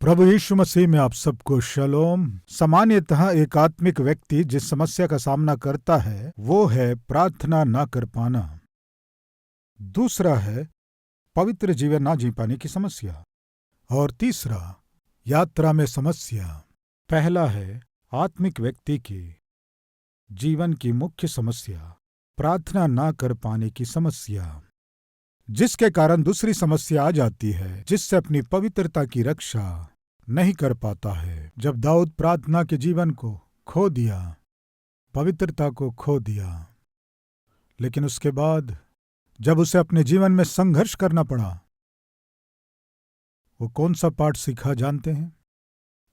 प्रभु यीशु मसीह में आप सबको शलोम। सामान्यतः एक आत्मिक व्यक्ति जिस समस्या का सामना करता है वो है प्रार्थना ना कर पाना। दूसरा है पवित्र जीवन ना जी पाने की समस्या, और तीसरा यात्रा में समस्या। पहला है आत्मिक व्यक्ति के जीवन की मुख्य समस्या, प्रार्थना ना कर पाने की समस्या, जिसके कारण दूसरी समस्या आ जाती है जिससे अपनी पवित्रता की रक्षा नहीं कर पाता है। जब दाऊद प्रार्थना के जीवन को खो दिया, पवित्रता को खो दिया, लेकिन उसके बाद जब उसे अपने जीवन में संघर्ष करना पड़ा, वो कौन सा पाठ सीखा जानते हैं?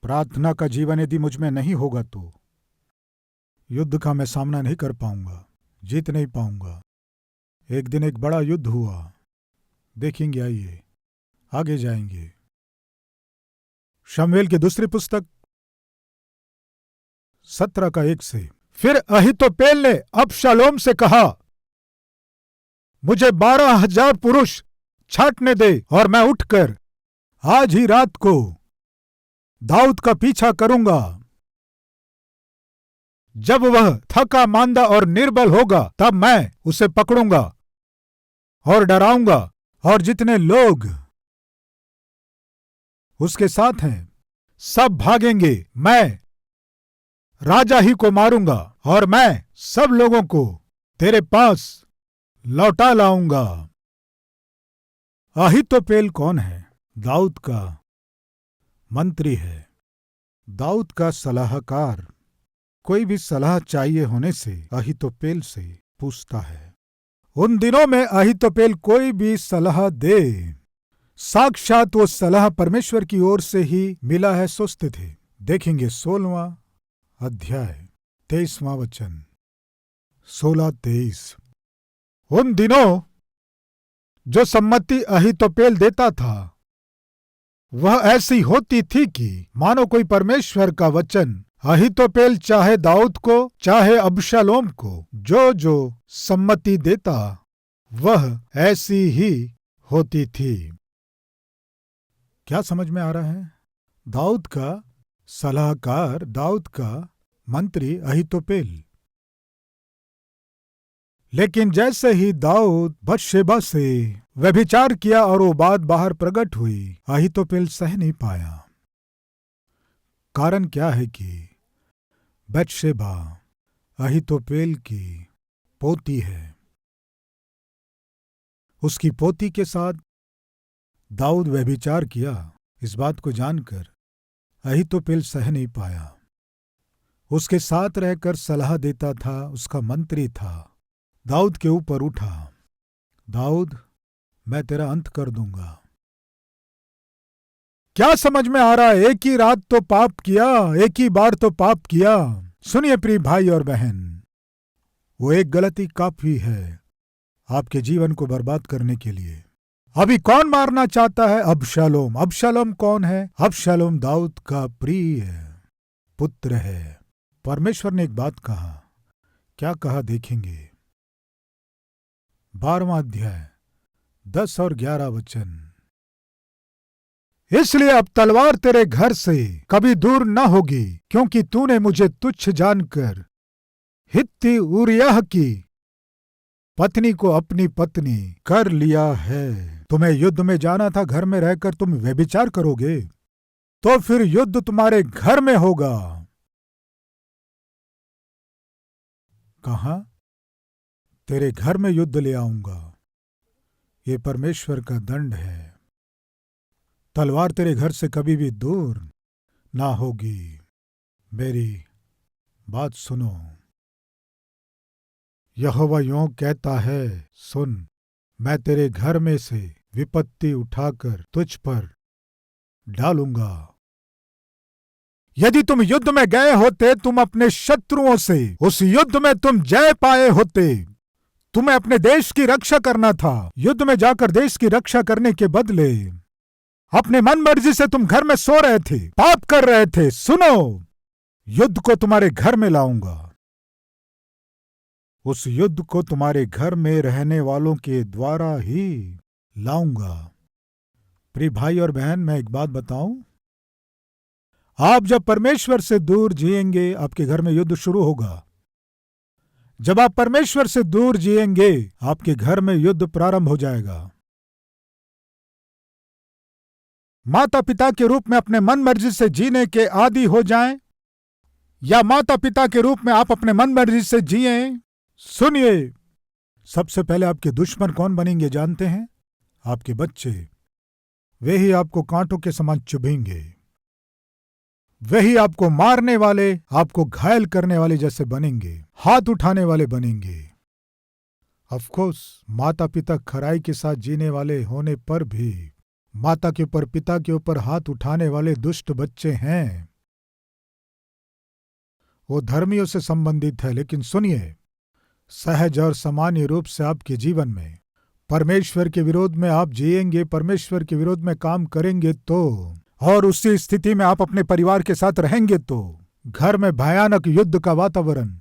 प्रार्थना का जीवन यदि मुझ में नहीं होगा तो युद्ध का मैं सामना नहीं कर पाऊंगा, जीत नहीं पाऊंगा। एक दिन एक बड़ा युद्ध हुआ, देखेंगे, आइए आगे जाएंगे। शमूएल की दूसरी पुस्तक 17:1 से। फिर अहीतोपेल ने अबशालोम से कहा, मुझे 12,000 पुरुष छांटने दे और मैं उठकर आज ही रात को दाऊद का पीछा करूंगा। जब वह थका मांदा और निर्बल होगा तब मैं उसे पकड़ूंगा और डराऊंगा, और जितने लोग उसके साथ हैं सब भागेंगे। मैं राजा ही को मारूंगा और मैं सब लोगों को तेरे पास लौटा लाऊंगा। अहीतोपेल कौन है? दाऊद का मंत्री है, दाऊद का सलाहकार। कोई भी सलाह चाहिए होने से अहीतोपेल से पूछता है। उन दिनों में अहीतोपेल कोई भी सलाह दे, साक्षात वो सलाह परमेश्वर की ओर से ही मिला है सोचते थे। देखेंगे 16वां अध्याय 23वां वचन, 16-23। उन दिनों जो सम्मति अहीतोपेल देता था वह ऐसी होती थी कि मानो कोई परमेश्वर का वचन अहीतोपेल चाहे दाऊद को चाहे अबशालोम को जो सम्मति देता वह ऐसी ही होती थी। क्या समझ में आ रहा है? दाऊद का सलाहकार, दाऊद का मंत्री अहीतोपेल। लेकिन जैसे ही दाऊद बतशेबा से व्यभिचार किया और वो बात बाहर प्रकट हुई, अहीतोपेल सह नहीं पाया। कारण क्या है कि बतशेबा अहीतोपेल की पोती है। उसकी पोती के साथ दाऊद व्यभिचार किया। इस बात को जानकर अहीतोपेल सह नहीं पाया। उसके साथ रहकर सलाह देता था, उसका मंत्री था, दाऊद के ऊपर उठा, दाऊद मैं तेरा अंत कर दूंगा। क्या समझ में आ रहा है? एक ही रात तो पाप किया, एक ही बार तो पाप किया। सुनिए प्रिय भाई और बहन, वो एक गलती काफी है आपके जीवन को बर्बाद करने के लिए। अभी कौन मारना चाहता है? अबशालोम। अबशालोम कौन है? अबशालोम दाऊद का प्रिय पुत्र है। परमेश्वर ने एक बात कहा, क्या कहा देखेंगे। 12वां अध्याय 10 और 11 वचन। इसलिए अब तलवार तेरे घर से कभी दूर न होगी, क्योंकि तूने मुझे तुच्छ जानकर हित्ती ऊरिय्याह की पत्नी को अपनी पत्नी कर लिया है। तुम्हें युद्ध में जाना था, घर में रहकर तुम व्यभिचार करोगे तो फिर युद्ध तुम्हारे घर में होगा। कहा? तेरे घर में युद्ध ले आऊंगा। ये परमेश्वर का दंड है। तलवार तेरे घर से कभी भी दूर ना होगी। मेरी बात सुनो। यहोवा यों कहता है, सुन, मैं तेरे घर में से विपत्ति उठाकर तुझ पर डालूंगा। यदि तुम युद्ध में गए होते, तुम अपने शत्रुओं से उस युद्ध में तुम जय पाए होते। तुम्हें अपने देश की रक्षा करना था। युद्ध में जाकर देश की रक्षा करने के बदले अपने मन मर्जी से तुम घर में सो रहे थे, पाप कर रहे थे। सुनो, युद्ध को तुम्हारे घर में लाऊंगा। उस युद्ध को तुम्हारे घर में रहने वालों के द्वारा ही लाऊंगा। प्रिय भाई और बहन, मैं एक बात बताऊं, आप जब परमेश्वर से दूर जिएंगे, आपके घर में युद्ध शुरू होगा। जब आप परमेश्वर से दूर जिएंगे, आपके घर में युद्ध प्रारंभ हो जाएगा। माता पिता के रूप में अपने मन मर्जी से जीने के आदी हो जाएं, या माता पिता के रूप में आप अपने मन मर्जी से जिएं। सुनिए, सबसे पहले आपके दुश्मन कौन बनेंगे जानते हैं? आपके बच्चे। वे ही आपको कांटों के समान चुभेंगे। वही आपको मारने वाले, आपको घायल करने वाले जैसे बनेंगे, हाथ उठाने वाले बनेंगे। ऑफ कोर्स, माता पिता खराई के साथ जीने वाले होने पर भी माता के ऊपर, पिता के ऊपर हाथ उठाने वाले दुष्ट बच्चे हैं। वो धर्मियों से संबंधित है, लेकिन सुनिए, सहज और सामान्य रूप से आपके जीवन में परमेश्वर के विरोध में आप जिएंगे, परमेश्वर के विरोध में काम करेंगे तो, और उसी स्थिति में आप अपने परिवार के साथ रहेंगे तो घर में भयानक युद्ध का वातावरण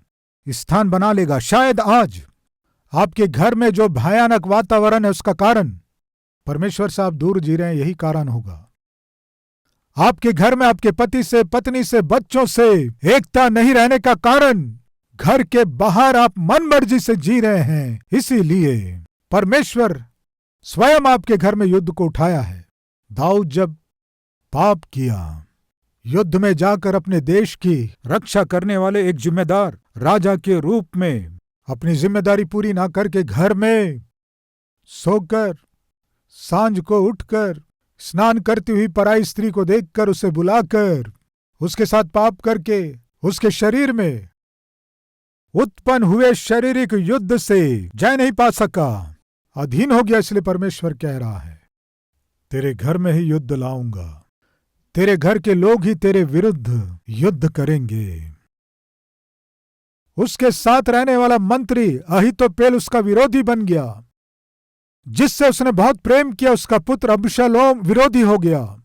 स्थान बना लेगा। शायद आज आपके घर में जो भयानक वातावरण है, उसका कारण परमेश्वर से आप दूर जी रहे हैं, यही कारण होगा। आपके घर में आपके पति से, पत्नी से, बच्चों से एकता नहीं रहने का कारण घर के बाहर आप मन मर्जी से जी रहे हैं। इसीलिए परमेश्वर स्वयं आपके घर में युद्ध को उठाया है। दाऊद जब पाप किया, युद्ध में जाकर अपने देश की रक्षा करने वाले एक जिम्मेदार राजा के रूप में अपनी जिम्मेदारी पूरी ना करके घर में सोकर, सांझ को उठकर, स्नान करती हुई पराई स्त्री को देखकर उसे बुलाकर उसके साथ पाप करके उसके शरीर में उत्पन्न हुए शारीरिक युद्ध से जय नहीं पा सका, अधीन हो गया। इसलिए परमेश्वर कह रहा है, तेरे घर में ही युद्ध लाऊंगा, तेरे घर के लोग ही तेरे विरुद्ध युद्ध करेंगे। उसके साथ रहने वाला मंत्री अहीतोपेल उसका विरोधी बन गया। जिससे उसने बहुत प्रेम किया, उसका पुत्र अबशालोम विरोधी हो गया।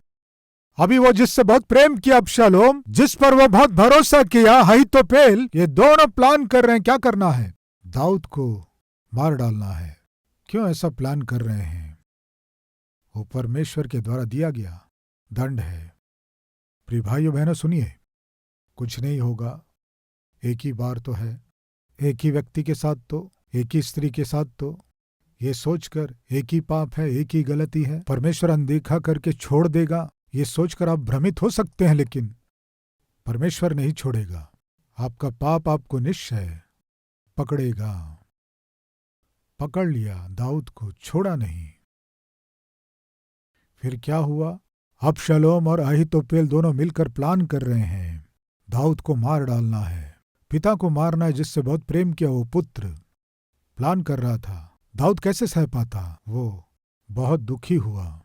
अभी वो जिससे बहुत प्रेम किया, अबशालोम, जिस पर वो बहुत भरोसा किया, अहीतोपेल, ये दोनों प्लान कर रहे हैं। क्या करना है? दाऊद को मार डालना है। क्यों ऐसा प्लान कर रहे हैं? वो परमेश्वर के द्वारा दिया गया दंड है। प्रिय भाइयों बहनों, सुनिए, कुछ नहीं होगा। एक ही बार तो है, एक ही व्यक्ति के साथ तो, एक ही स्त्री के साथ तो, ये सोचकर एक ही पाप है, एक ही गलती है, परमेश्वर अनदेखा करके छोड़ देगा, ये सोचकर आप भ्रमित हो सकते हैं। लेकिन परमेश्वर नहीं छोड़ेगा। आपका पाप आपको निश्चय पकड़ेगा। पकड़ लिया दाऊद को, छोड़ा नहीं। फिर क्या हुआ? अबशालोम और अहीतोपेल दोनों मिलकर प्लान कर रहे हैं, दाऊद को मार डालना है। पिता को मारना है जिससे बहुत प्रेम किया वो पुत्र प्लान कर रहा था। दाऊद कैसे सह पाता? वो बहुत दुखी हुआ।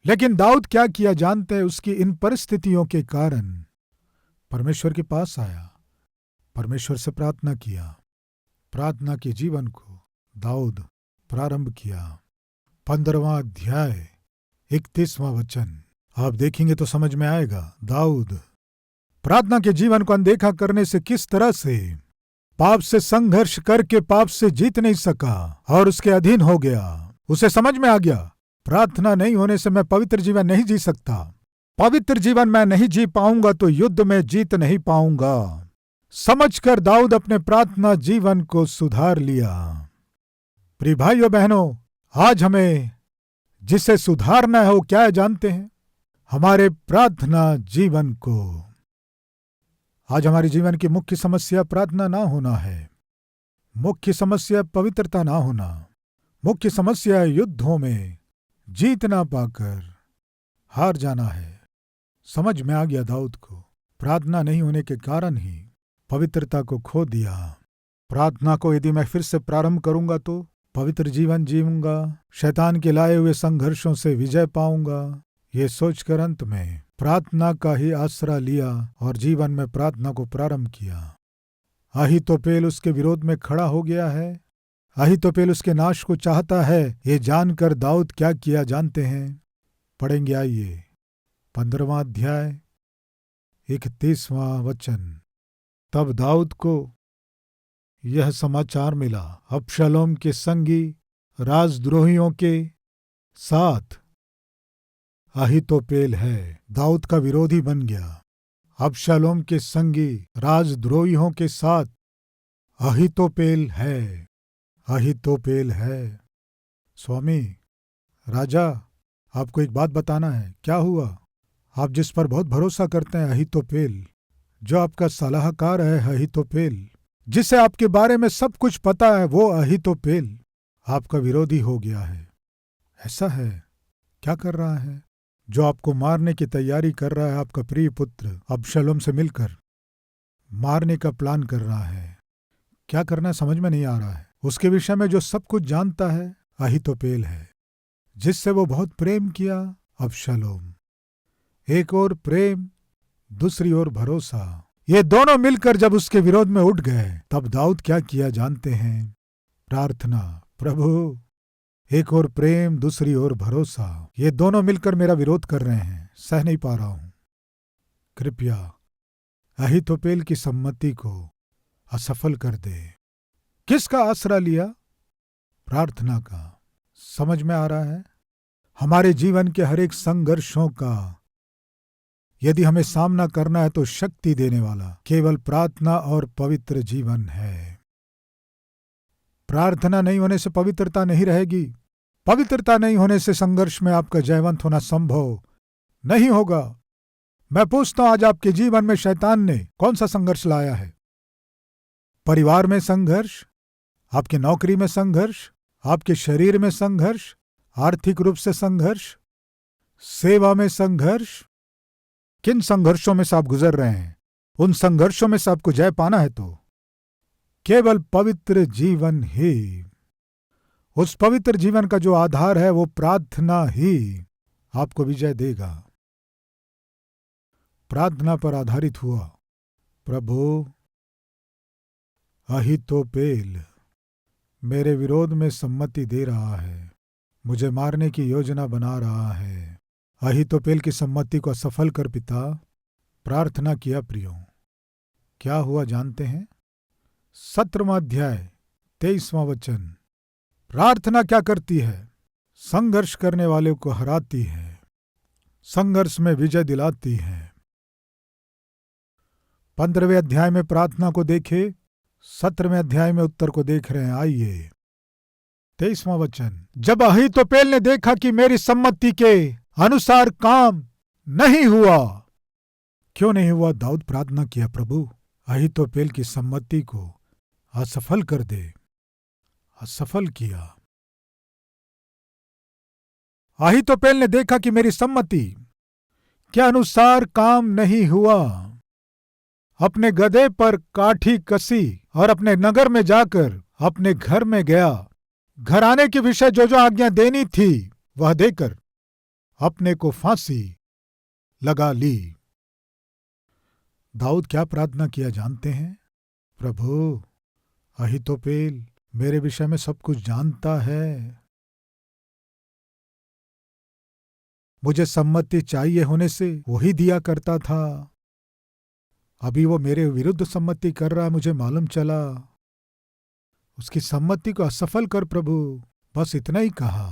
लेकिन दाऊद क्या किया जानते हैं? उसकी इन परिस्थितियों के कारण परमेश्वर के पास आया, परमेश्वर से प्रार्थना किया। प्रार्थना के जीवन को दाऊद प्रारंभ किया। 15वां अध्याय 31वां वचन आप देखेंगे तो समझ में आएगा। दाऊद प्रार्थना के जीवन को अनदेखा करने से किस तरह से पाप से संघर्ष करके पाप से जीत नहीं सका और उसके अधीन हो गया। उसे समझ में आ गया, प्रार्थना नहीं होने से मैं पवित्र जीवन नहीं जी सकता। पवित्र जीवन मैं नहीं जी पाऊंगा तो युद्ध में जीत नहीं पाऊंगा। समझकर दाऊद अपने प्रार्थना जीवन को सुधार लिया। प्रिय भाइयों बहनों, आज हमें जिसे सुधारना है वो क्या है जानते हैं? हमारे प्रार्थना जीवन को। आज हमारे जीवन की मुख्य समस्या प्रार्थना ना होना है। मुख्य समस्या पवित्रता ना होना। मुख्य समस्या युद्धों में जीत ना पाकर हार जाना है। समझ में आ गया दाऊद को, प्रार्थना नहीं होने के कारण ही पवित्रता को खो दिया। प्रार्थना को यदि मैं फिर से प्रारंभ करूंगा तो पवित्र जीवन जीऊंगा, शैतान के लाए हुए संघर्षों से विजय पाऊंगा। ये सोचकर अंत में प्रार्थना का ही आसरा लिया और जीवन में प्रार्थना को प्रारंभ किया। अहीतोपेल उसके विरोध में खड़ा हो गया है। अहीतोपेल उसके नाश को चाहता है। ये जानकर दाऊद क्या किया जानते हैं? पढ़ेंगे, आइए। 15वां अध्याय 31वां वचन। तब दाऊद को यह समाचार मिला, अबशालोम के संगी राजद्रोहियों के साथ अहीतोपेल है, दाऊद का विरोधी बन गया। अबशालोम के संगी राजद्रोहियों के साथ अहीतोपेल है, अहीतोपेल है। स्वामी राजा, आपको एक बात बताना है। क्या हुआ? आप जिस पर बहुत भरोसा करते हैं अहीतोपेल, जो आपका सलाहकार है अहीतोपेल, जिसे आपके बारे में सब कुछ पता है, वो अहीतोपेल आपका विरोधी हो गया है। ऐसा है? क्या कर रहा है? जो आपको मारने की तैयारी कर रहा है, आपका प्रिय पुत्र अबशालोम से मिलकर मारने का प्लान कर रहा है। क्या करना समझ में नहीं आ रहा है। उसके विषय में जो सब कुछ जानता है अहीतोपेल है, जिससे वो बहुत प्रेम किया अबशालोम। एक और प्रेम, दूसरी ओर भरोसा, ये दोनों मिलकर जब उसके विरोध में उठ गए, तब दाऊद क्या किया जानते हैं? प्रार्थना। प्रभु, एक और प्रेम, दूसरी ओर भरोसा, ये दोनों मिलकर मेरा विरोध कर रहे हैं, सह नहीं पा रहा हूं। कृपया अहीतोपेल की सम्मति को असफल कर दे। किसका आसरा लिया? प्रार्थना का। समझ में आ रहा है? हमारे जीवन के हर एक संघर्षों का यदि हमें सामना करना है तो शक्ति देने वाला केवल प्रार्थना और पवित्र जीवन है। प्रार्थना नहीं होने से पवित्रता नहीं रहेगी। पवित्रता नहीं होने से संघर्ष में आपका जयवंत होना संभव नहीं होगा। मैं पूछता हूं, आज आपके जीवन में शैतान ने कौन सा संघर्ष लाया है? परिवार में संघर्ष, आपकी नौकरी में संघर्ष, आपके शरीर में संघर्ष, आर्थिक रूप से संघर्ष, सेवा में संघर्ष। किन संघर्षों में से आप गुजर रहे हैं? उन संघर्षों में से आपको जय पाना है तो केवल पवित्र जीवन ही, उस पवित्र जीवन का जो आधार है वो प्रार्थना ही आपको विजय देगा। प्रार्थना पर आधारित हुआ। प्रभु, अहीतोपेल मेरे विरोध में सम्मति दे रहा है, मुझे मारने की योजना बना रहा है। अहीतोपेल की सम्मति को असफल कर पिता। प्रार्थना किया प्रियो। क्या हुआ जानते हैं? 17वां अध्याय 23वां वचन। प्रार्थना क्या करती है? संघर्ष करने वाले को हराती है, संघर्ष में विजय दिलाती है। 15वें अध्याय में प्रार्थना को देखे, 17वें अध्याय में उत्तर को देख रहे हैं। आइए 23वां वचन। जब अहीतोपेल ने देखा कि मेरी सम्मति के अनुसार काम नहीं हुआ। क्यों नहीं हुआ? दाऊद प्रार्थना किया, प्रभु अहीतोपेल की सम्मति को असफल कर दे। असफल किया। अहीतोपेल ने देखा कि मेरी सम्मति के अनुसार काम नहीं हुआ। अपने गधे पर काठी कसी और अपने नगर में जाकर अपने घर में गया। घराने के विषय जो जो आज्ञा देनी थी वह देकर अपने को फांसी लगा ली। दाऊद क्या प्रार्थना किया जानते हैं? प्रभु, अहीतोपेल मेरे विषय में सब कुछ जानता है। मुझे सम्मति चाहिए होने से वही दिया करता था। अभी वो मेरे विरुद्ध सम्मति कर रहा है, मुझे मालूम चला। उसकी सम्मति को असफल कर प्रभु। बस इतना ही कहा।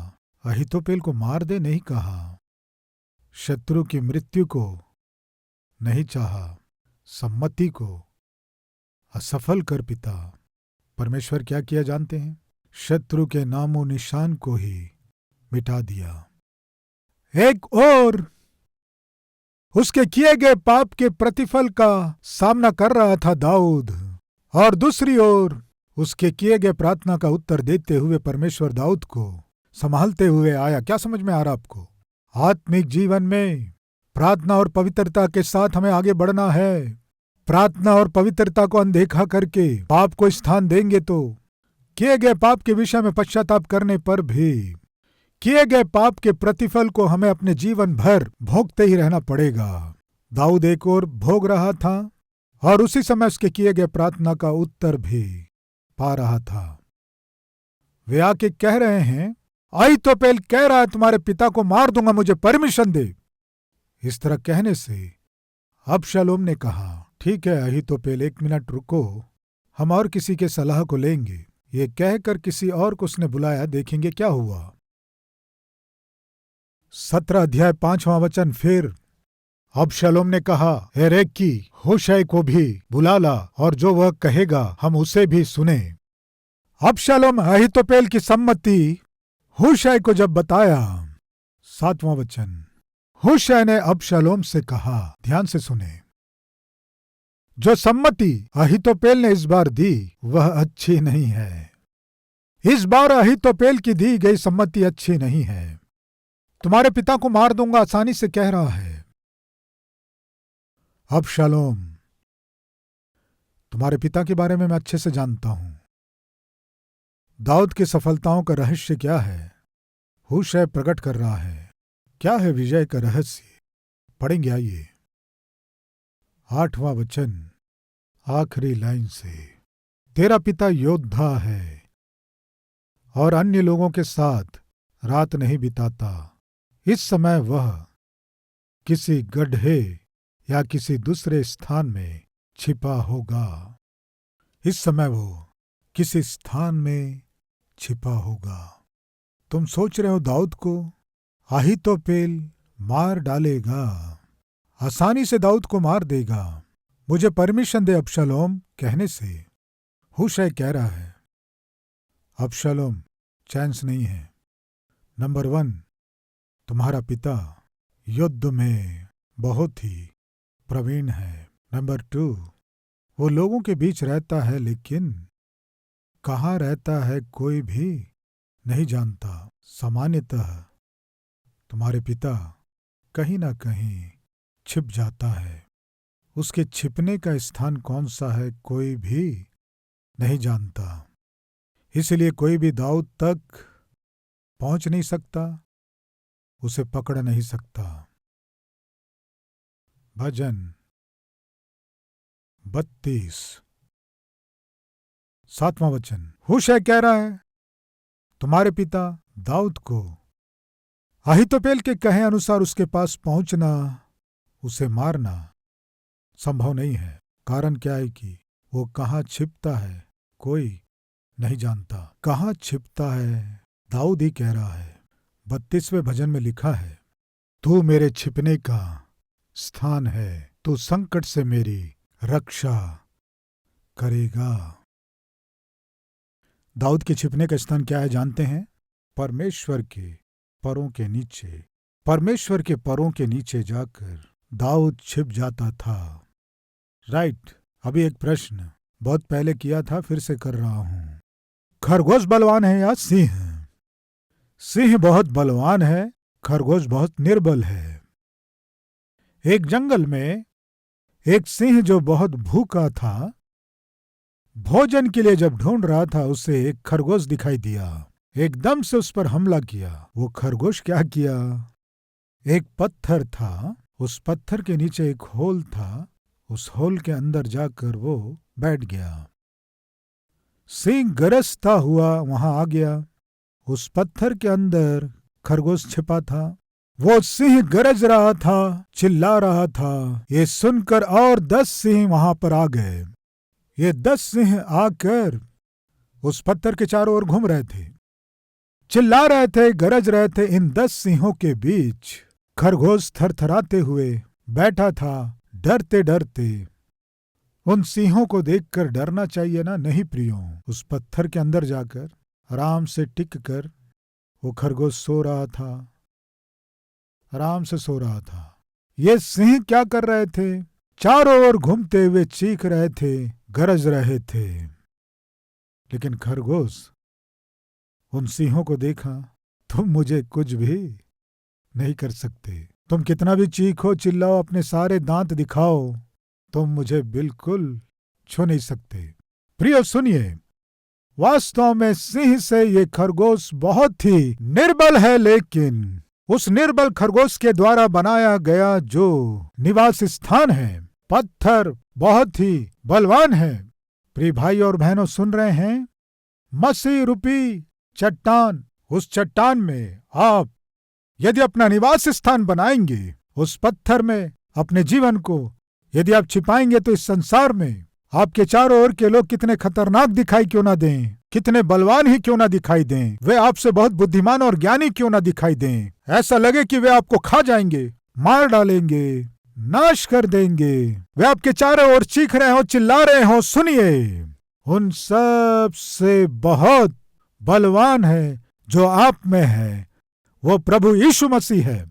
अहीतोपेल को मार दे नहीं कहा। शत्रु की मृत्यु को नहीं चाहा। सम्मति को असफल कर पिता। परमेश्वर क्या किया जानते हैं? शत्रु के नामो निशान को ही मिटा दिया। एक और उसके किए गए पाप के प्रतिफल का सामना कर रहा था दाऊद, और दूसरी ओर उसके किए गए प्रार्थना का उत्तर देते हुए परमेश्वर दाऊद को संभालते हुए आया। क्या समझ में आ रहा आपको? आत्मिक जीवन में प्रार्थना और पवित्रता के साथ हमें आगे बढ़ना है। प्रार्थना और पवित्रता को अनदेखा करके पाप को स्थान देंगे तो किए गए पाप के विषय में पश्चाताप करने पर भी किए गए पाप के प्रतिफल को हमें अपने जीवन भर भोगते ही रहना पड़ेगा। दाऊद एक और भोग रहा था और उसी समय उसके किए गए प्रार्थना का उत्तर भी पा रहा था। वे आके कह रहे हैं, अहीतोपेल कह रहा है तुम्हारे पिता को मार दूंगा, मुझे परमिशन दे। इस तरह कहने से अबशालोम ने कहा, ठीक है अहीतोपेल, 1 मिनट रुको, हम और किसी के सलाह को लेंगे। ये कहकर किसी और को उसने बुलाया, देखेंगे क्या हुआ। 17 अध्याय 5वां वचन। फिर अबशालोम ने कहा, हे रेकी, होशै को भी बुला ला और जो वह कहेगा हम उसे भी सुने। अबशालोम अहीतोपेल की सम्मति होशै को जब बताया, 7वां वचन, होशै ने अबशालोम से कहा, ध्यान से सुने, जो सम्मति अहीतोपेल ने इस बार दी वह अच्छी नहीं है। इस बार अहीतोपेल की दी गई सम्मति अच्छी नहीं है। तुम्हारे पिता को मार दूंगा आसानी से कह रहा है अबशालोम। तुम्हारे पिता के बारे में मैं अच्छे से जानता हूं। दाऊद की सफलताओं का रहस्य क्या है, होशै प्रकट कर रहा है। क्या है विजय का रहस्य, पढ़ेंगे, आइए। 8वां वचन, आखिरी लाइन से, तेरा पिता योद्धा है और अन्य लोगों के साथ रात नहीं बिताता। इस समय वह किसी गड्ढे या किसी दूसरे स्थान में छिपा होगा। इस समय वो किसी स्थान में छिपा होगा। तुम सोच रहे हो दाऊद को अहीतोपेल मार डालेगा, आसानी से दाऊद को मार देगा। मुझे परमिशन दे अबशालोम कहने से होशै कह रहा है, अबशालोम चांस नहीं है। नंबर 1, तुम्हारा पिता युद्ध में बहुत ही प्रवीण है। नंबर 2, वो लोगों के बीच रहता है लेकिन कहाँ रहता है कोई भी नहीं जानता। सामान्यतः तुम्हारे पिता कहीं ना कहीं छिप जाता है। उसके छिपने का स्थान कौन सा है कोई भी नहीं जानता। इसलिए कोई भी दाऊद तक पहुंच नहीं सकता, उसे पकड़ नहीं सकता। भजन 32, 7वां वचन, होशै कह रहा है तुम्हारे पिता दाऊद को अहीतोपेल के कहे अनुसार उसके पास पहुंचना, उसे मारना संभव नहीं है। कारण क्या है कि वो कहाँ छिपता है कोई नहीं जानता। कहाँ छिपता है दाऊद ही कह रहा है। 32वें भजन में लिखा है, तू मेरे छिपने का स्थान है, तू संकट से मेरी रक्षा करेगा। दाऊद के छिपने का स्थान क्या है जानते हैं? परमेश्वर के परों के नीचे। परमेश्वर के परों के नीचे जाकर दाऊद छिप जाता था। राइट। अभी एक प्रश्न बहुत पहले किया था, फिर से कर रहा हूं। खरगोश बलवान है या सिंह? सिंह बहुत बलवान है, खरगोश बहुत निर्बल है। एक जंगल में एक सिंह जो बहुत भूखा था, भोजन के लिए जब ढूंढ रहा था, उसे एक खरगोश दिखाई दिया। एकदम से उस पर हमला किया। वो खरगोश क्या किया? एक पत्थर था, उस पत्थर के नीचे एक होल था, उस होल के अंदर जाकर वो बैठ गया। सिंह गरजता हुआ वहां आ गया। उस पत्थर के अंदर खरगोश छिपा था। वो सिंह गरज रहा था, चिल्ला रहा था। ये सुनकर और 10 सिंह वहां पर आ गए। ये 10 सिंह आकर उस पत्थर के चारों ओर घूम रहे थे, चिल्ला रहे थे, गरज रहे थे। इन 10 सिंहों के बीच खरगोश थरथराते हुए बैठा था, डरते डरते। उन सिंहों को देखकर डरना चाहिए ना? नहीं प्रियो। उस पत्थर के अंदर जाकर आराम से टिक कर वो खरगोश सो रहा था, आराम से सो रहा था। ये सिंह क्या कर रहे थे? चारों ओर घूमते हुए चीख रहे थे, गरज रहे थे। लेकिन खरगोश उन सिंहों को देखा, तुम मुझे कुछ भी नहीं कर सकते। तुम कितना भी चीखो चिल्लाओ, अपने सारे दांत दिखाओ, तुम मुझे बिल्कुल छू नहीं सकते। प्रियो सुनिए, वास्तव में सिंह से ये खरगोश बहुत ही निर्बल है, लेकिन उस निर्बल खरगोश के द्वारा बनाया गया जो निवास स्थान है, पत्थर बहुत ही बलवान है। प्रिय भाई और बहनों, सुन रहे हैं? मसीह रूपी चट्टान, उस चट्टान में आप यदि अपना निवास स्थान बनाएंगे, उस पत्थर में अपने जीवन को यदि आप छिपाएंगे, तो इस संसार में आपके चारों ओर के लोग कितने खतरनाक दिखाई क्यों ना दें, कितने बलवान ही क्यों ना दिखाई दें, वे आपसे बहुत बुद्धिमान और ज्ञानी क्यों ना दिखाई दें, ऐसा लगे कि वे आपको खा जाएंगे, मार डालेंगे, नाश कर देंगे, वे आपके चारों ओर चीख रहे हो, चिल्ला रहे हो, सुनिए, उन सब से बहुत बलवान है जो आप में है, वो प्रभु यीशु मसीह है।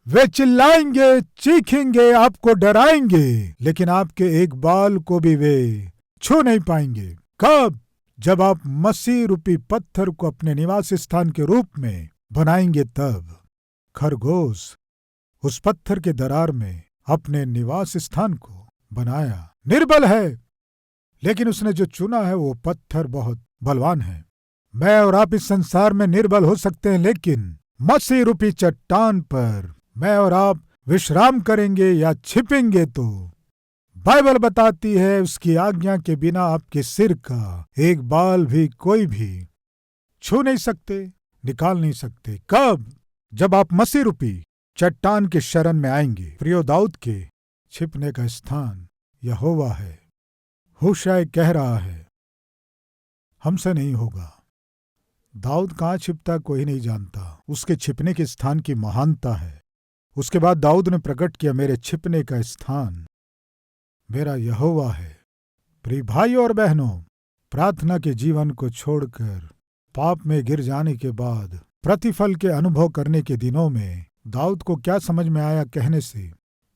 वे चिल्लाएंगे, चीखेंगे, आपको डराएंगे, लेकिन आपके एक बाल को भी वे छू नहीं पाएंगे। कब? जब आप मसीह रूपी पत्थर को अपने निवास स्थान के रूप में बनाएंगे। तब खरगोश उस पत्थर के दरार में अपने निवास स्थान को बनाया। निर्बल है, लेकिन उसने जो चुना है वो पत्थर बहुत बलवान है। मैं और आप इस संसार में निर्बल हो सकते हैं, लेकिन मसीह रूपी चट्टान पर मैं और आप विश्राम करेंगे या छिपेंगे तो बाइबल बताती है उसकी आज्ञा के बिना आपके सिर का एक बाल भी कोई भी छू नहीं सकते, निकाल नहीं सकते। कब? जब आप मसीह रूपी चट्टान के शरण में आएंगे। प्रियो, दाऊद के छिपने का स्थान यहोवा है। होशाय कह रहा है, हमसे नहीं होगा। दाऊद कहाँ छिपता कोई नहीं जानता, उसके छिपने के स्थान की महानता है। उसके बाद दाऊद ने प्रकट किया, मेरे छिपने का स्थान मेरा यहोवा है। प्रिय भाइयों और बहनों, प्रार्थना के जीवन को छोड़कर पाप में गिर जाने के बाद प्रतिफल के अनुभव करने के दिनों में दाऊद को क्या समझ में आया कहने से,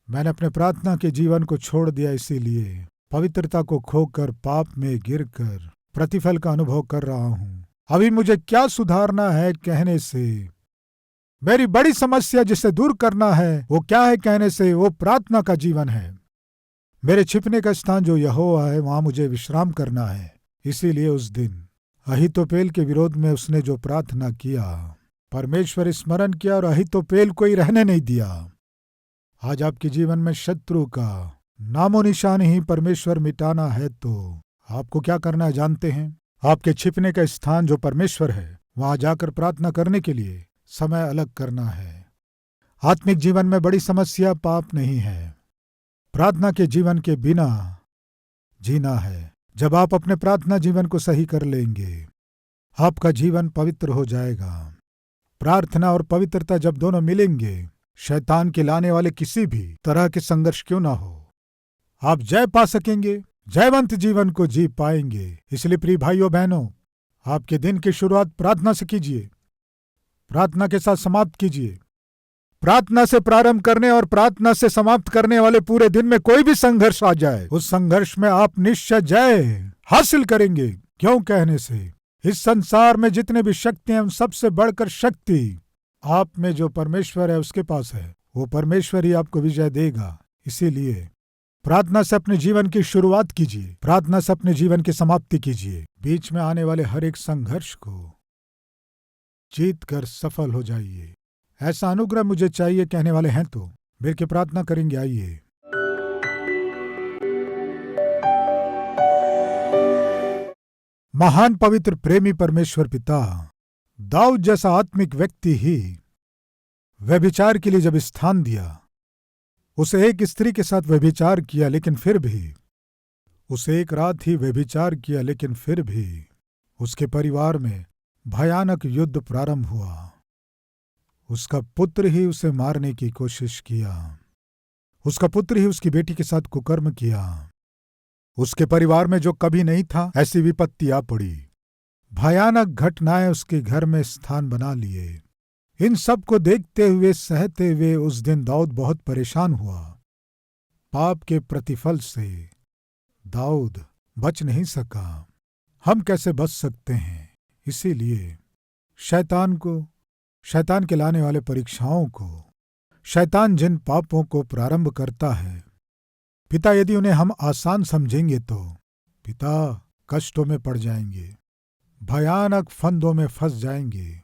मैंने अपने प्रार्थना के जीवन को छोड़ दिया, इसीलिए पवित्रता को खोकर पाप में गिरकर प्रतिफल का अनुभव कर रहा हूं। अभी मुझे क्या सुधारना है कहने से, मेरी बड़ी समस्या जिसे दूर करना है वो क्या है कहने से, वो प्रार्थना का जीवन है। मेरे छिपने का स्थान जो यहोवा है, वहां मुझे विश्राम करना है। इसीलिए उस दिन अहीतोपेल के विरोध में उसने जो प्रार्थना किया, परमेश्वर स्मरण किया और अहीतोपेल को ही रहने नहीं दिया। आज आपके जीवन में शत्रु का नामो निशान ही परमेश्वर मिटाना है तो आपको क्या करना है जानते हैं? आपके छिपने का स्थान जो परमेश्वर है, वहां जाकर प्रार्थना करने के लिए समय अलग करना है। आत्मिक जीवन में बड़ी समस्या पाप नहीं है, प्रार्थना के जीवन के बिना जीना है। जब आप अपने प्रार्थना जीवन को सही कर लेंगे, आपका जीवन पवित्र हो जाएगा। प्रार्थना और पवित्रता जब दोनों मिलेंगे, शैतान के लाने वाले किसी भी तरह के संघर्ष क्यों ना हो, आप जय पा सकेंगे, जयवंत जीवन को जी पाएंगे। इसलिए प्रिय भाइयों बहनों, आपके दिन की शुरुआत प्रार्थना से कीजिए, प्रार्थना के साथ समाप्त कीजिए। प्रार्थना से प्रारंभ करने और प्रार्थना से समाप्त करने वाले पूरे दिन में कोई भी संघर्ष आ जाए, उस संघर्ष में आप निश्चय जय हासिल करेंगे। क्यों कहने से, इस संसार में जितने भी शक्ति हैं, उन सबसे बढ़कर शक्ति आप में जो परमेश्वर है उसके पास है। वो परमेश्वर ही आपको विजय देगा। इसीलिए प्रार्थना से अपने जीवन की शुरुआत कीजिए, प्रार्थना से अपने जीवन की समाप्ति कीजिए। बीच में आने वाले हर एक संघर्ष को जीत कर सफल हो जाइए। ऐसा अनुग्रह मुझे चाहिए कहने वाले हैं तो मिल के प्रार्थना करेंगे। आइए। महान पवित्र प्रेमी परमेश्वर पिता, दाऊद जैसा आत्मिक व्यक्ति ही व्यभिचार के लिए जब स्थान दिया, उसे एक स्त्री के साथ व्यभिचार किया, लेकिन फिर भी उसे एक रात ही व्यभिचार किया, लेकिन फिर भी उसके परिवार में भयानक युद्ध प्रारंभ हुआ। उसका पुत्र ही उसे मारने की कोशिश किया, उसका पुत्र ही उसकी बेटी के साथ कुकर्म किया। उसके परिवार में जो कभी नहीं था, ऐसी विपत्ति आ पड़ी। भयानक घटनाएं उसके घर में स्थान बना लिए। इन सब को देखते हुए, सहते हुए उस दिन दाऊद बहुत परेशान हुआ। पाप के प्रतिफल से दाऊद बच नहीं सका। हम कैसे बच सकते हैं? इसीलिए शैतान के लाने वाले परीक्षाओं को, शैतान जिन पापों को प्रारंभ करता है, पिता यदि उन्हें हम आसान समझेंगे तो पिता कष्टों में पड़ जाएंगे, भयानक फंदों में फंस जाएंगे,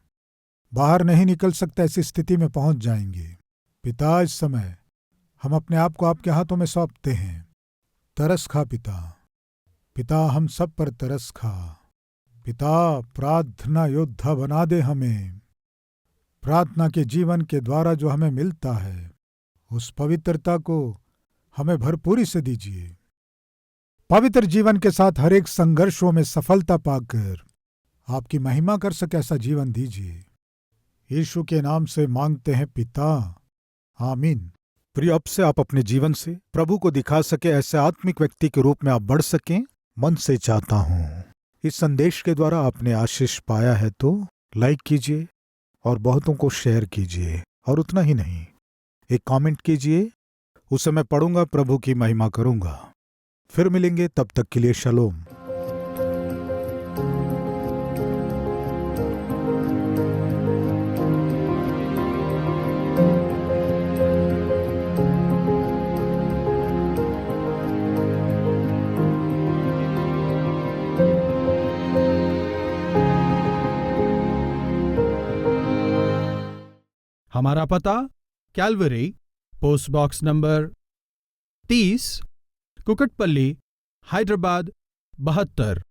बाहर नहीं निकल सकते ऐसी स्थिति में पहुंच जाएंगे। पिता, इस समय हम अपने आप को आपके हाथों में सौंपते हैं। तरस खा पिता, हम सब पर तरस खा। पिता, प्रार्थना योद्धा बना दे हमें। प्रार्थना के जीवन के द्वारा जो हमें मिलता है, उस पवित्रता को हमें भरपूरी से दीजिए। पवित्र जीवन के साथ हर एक संघर्षों में सफलता पाकर आपकी महिमा कर सके ऐसा जीवन दीजिए। यीशु के नाम से मांगते हैं पिता, आमीन। प्रिय, अब से आप अपने जीवन से प्रभु को दिखा सके ऐसे आत्मिक व्यक्ति के रूप में आप बढ़ सकें, मन से चाहता हूं। इस संदेश के द्वारा आपने आशीष पाया है तो लाइक कीजिए और बहुतों को शेयर कीजिए, और उतना ही नहीं, एक कमेंट कीजिए, उसे मैं पढ़ूंगा, प्रभु की महिमा करूंगा। फिर मिलेंगे, तब तक के लिए शलोम। हमारा पता Calvary, post box number 30, Kukatpally, Hyderabad 72।